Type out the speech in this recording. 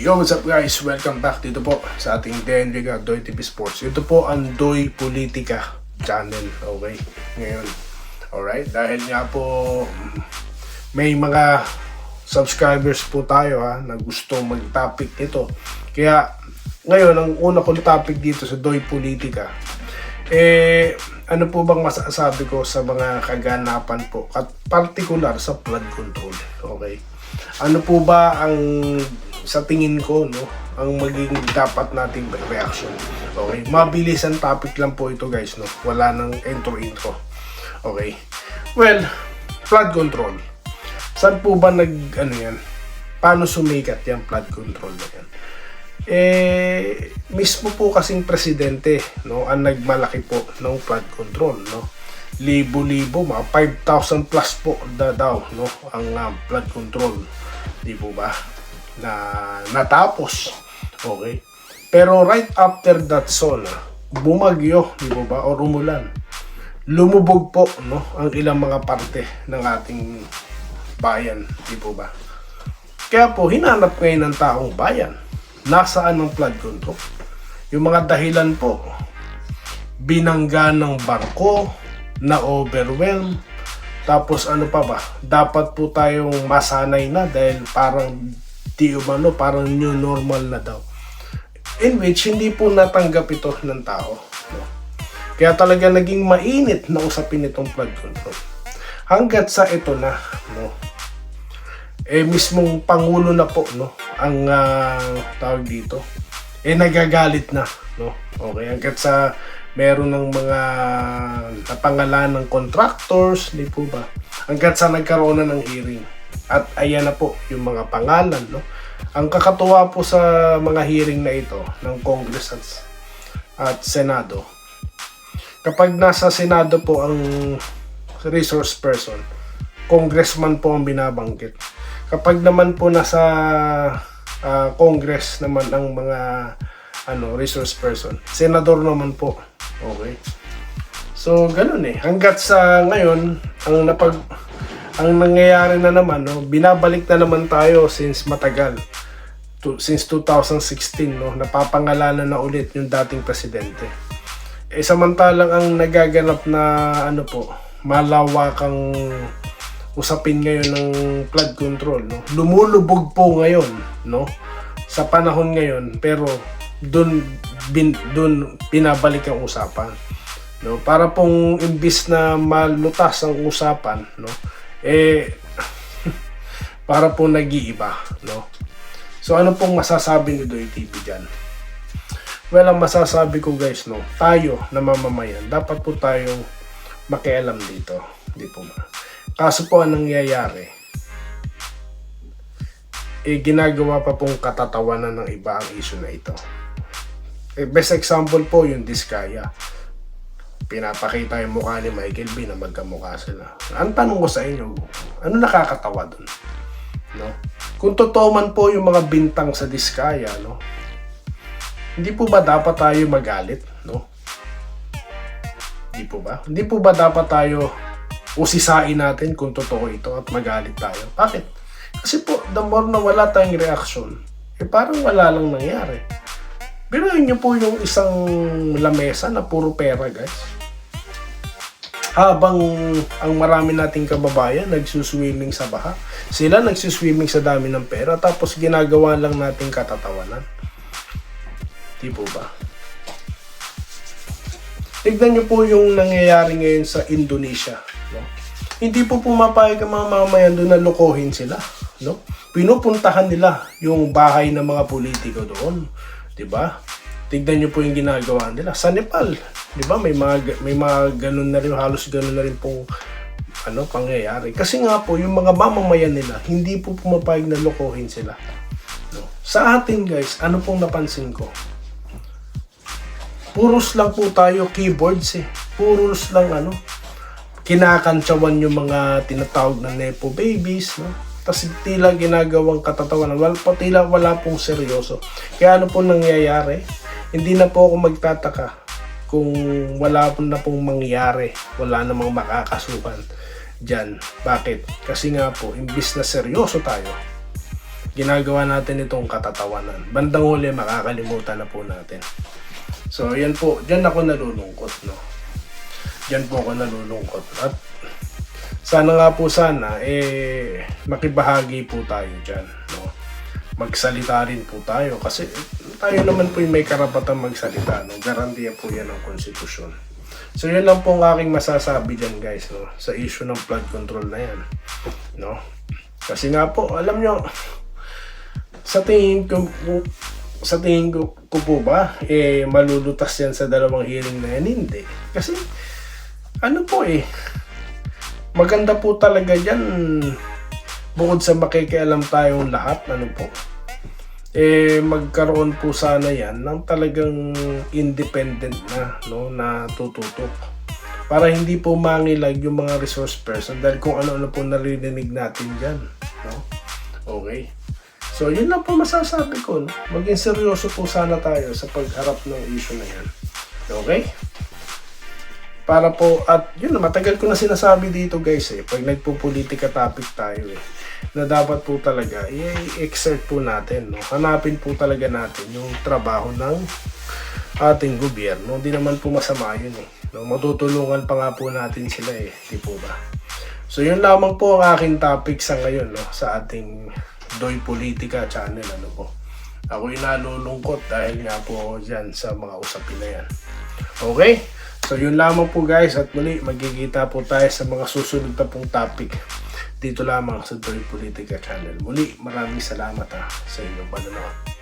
Yo, what's up guys? Welcome back dito po sa ating DNVga Doy TV Sports. Ito po ang Doy Politika channel, okay? Ngayon, alright? Dahil nga po may mga subscribers po tayo na gustong mag-topic ito. Kaya ngayon, ang una kong topic dito sa Doy Politika, ano po bang masasabi ko sa mga kaganapan po at particular sa flood control, okay? Ano po ba ang sa tingin ko, ang maging dapat nating reaction? Okay, mabilis ang topic lang po ito guys, wala nang intro. Okay, well, flood control, saan po ba paano sumikat yung flood control na yan? Mismo po kasing presidente, ang nagmalaki po ng flood control, libo-libo, mga 5,000 plus po daw, ang flood control, di po ba, na natapos. Okay, pero right after that zona, bumagyo, di po ba, or umulan, lumubog po, ang ilang mga parte ng ating bayan, di po ba. Kaya po hinanap ngayon ng taong bayan, nasaan ang flood control? Yung mga dahilan po, binangga ng barko, na overwhelm, tapos ano pa ba, dapat po tayong masanay na dahil parang new normal na daw, in which hindi po natanggap ito ng tao, Kaya talaga naging mainit na usapin itong flood control hanggat sa ito na, mismong pangulo na po, ang tawag dito, nagagalit na, okay, hanggat sa meron ng mga napangalan ng contractors, di po ba, hanggat sa nagkaroon na ng hearing. At ayan na po yung mga pangalan, Ang kakatuwa po sa mga hearing na ito ng Congress at Senado, kapag nasa Senado po ang resource person, congressman po ang binabanggit. Kapag naman po nasa Congress naman ang mga resource person, senador naman po. Okay, so ganun hanggat sa ngayon ang nangyayari na naman, binabalik na naman tayo since matagal, since 2016, napapangalanan na ulit yung dating presidente. Samantalang ang nagaganap na malawakang usapin ngayon ng flood control, lumulubog po ngayon, sa panahon ngayon, pero doon binabalik ang usapan, para pong imbis na malutas ang usapan, para po nag-iiba, So ano pong masasabi ni Doy TV dyan? Well, ang masasabi ko guys, tayo na mamamayan, dapat po tayong makialam dito, di po ba? Kaso po ang nangyayari, ginagawa pa pong katatawanan ng iba ang issue na ito. Best example po yung Diskaya. Pinapakita yung mukha ni Michael B na magkamukha sila. Ang tanong ko sa inyo, ano nakakatawa dun? Kung totoo man po yung mga bintang sa Diskaya, hindi po ba dapat tayo magalit? Hindi po ba? Hindi po ba dapat tayo usisain natin kung totoo ito at magalit tayo? Bakit? Kasi po, the more na wala tayong reaction, parang wala lang nangyari. Biruin nyo po yung isang lamesa na puro pera, guys. Habang ang marami nating kababayan nagsuswimming sa baha, sila nagsuswimming sa dami ng pera, tapos ginagawa lang nating katatawanan. Di po ba? Tignan nyo po yung nangyayari ngayon sa Indonesia. Hindi po pumapayag ang mga mamamayan doon na lokohin sila. Pinupuntahan nila yung bahay ng mga politiko doon. Diba? Tignan nyo po yung ginagawa nila. Sa Nepal, diba? May mga ganun na rin, halos ganun na rin pong pangyayari. Kasi nga po, yung mga mamamayan nila, hindi po pumapayag na lokohin sila. Sa atin guys, ano pong napansin ko? Puros lang po tayo keyboards Puros lang kinakantsawan yung mga tinatawag na nepo babies, Tapos tila ginagawang katatawanan. Tila wala pong seryoso. Kaya ano po nangyayari? Hindi na po ako magtataka kung wala po na pong mangyari. Wala namang makakasuhan dyan. Bakit? Kasi nga po, imbis na seryoso tayo, ginagawa natin itong katatawanan. Bandang huli, makakalimutan na po natin. So, yan po. Diyan ako nalulungkot, no? Diyan po ako nalulungkot. At sana nga po makibahagi po tayo dyan, no? Magsalita rin po tayo kasi tayo naman po yung may karapatan magsalita, no? Garantiya po yan ng konstitusyon. So yun lang po ang aking masasabi dyan, guys, no? Sa issue ng flood control na yan, no? Kasi nga po, alam nyo, sa tingin ko po ba, malulutas yan sa dalawang hearing na yan? Hindi. Kasi, ano po maganda po talaga dyan, bukod sa makikialam tayong lahat, ano po, magkaroon po sana yan ng talagang independent na, no, na tututok. Para hindi po mangilag yung mga resource person dahil kung ano-ano po naririnig natin dyan, no? Okay. So, yun lang po masasabi ko, no? Maging seryoso po sana tayo sa pagharap ng issue na yan. Okay? Para po, at yun, matagal ko na sinasabi dito, guys, pag nagpo-politika topic tayo, na dapat po talaga i-exert po natin, no? Hanapin po talaga natin yung trabaho ng ating gobyerno. Hindi naman po masama yun, no? Matutulungan pa nga po natin sila, di po ba? So yun lamang po ang aking topic sa ngayon, no? Sa ating Doy Politika channel, ano po. Ako'y nalulungkot dahil nga po ako dyan sa mga usapin na yan. Okay? So yun lamang po, guys, at muli magkikita po tayo sa mga susunod na pong topic dito lamang sa Doy Politika channel. Muli, maraming salamat sa inyong panonood.